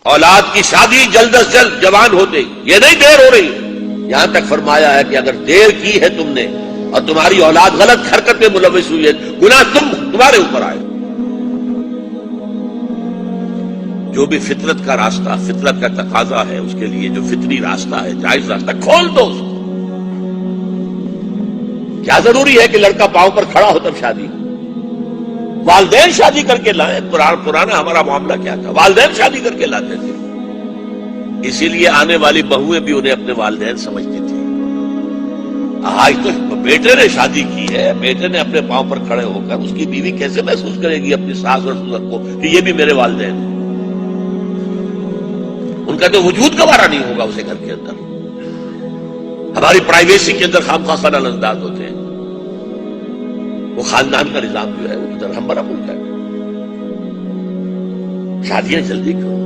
اولاد کی شادی جلد از جلد جوان ہوتے ہی، یہ نہیں دیر ہو رہی. یہاں تک فرمایا ہے کہ اگر دیر کی ہے تم نے اور تمہاری اولاد غلط حرکت میں ملوث ہوئی ہے، گناہ تمہارے اوپر آئے. جو بھی فطرت کا راستہ، فطرت کا تقاضا ہے، اس کے لیے جو فطری راستہ ہے، جائز راستہ، کھول دو اس کو. کیا ضروری ہے کہ لڑکا پاؤں پر کھڑا ہو تب شادی ہو؟ والدین شادی کر کے لائیں. پرانا ہمارا معاملہ کیا تھا؟ والدین شادی کر کے لاتے تھے. اسی لیے آنے والی بہویں بھی انہیں اپنے والدین سمجھتی تھی. آج تو بیٹے نے شادی کی ہے، بیٹے نے اپنے پاؤں پر کھڑے ہو کر، اس کی بیوی کیسے محسوس کرے گی اپنی ساس اور سسر کو کہ یہ بھی میرے والدین ہیں؟ ان کا تو وجود گوارا نہیں ہوگا اسے گھر کے اندر. ہماری پرائیویسی کے اندر خامخواہ خلل انداز ہوتے ہیں. وہ خاندان کا نظام جو ہے وہ تو درہم برہم ہوتا ہے. شادیاں جلدی کرو.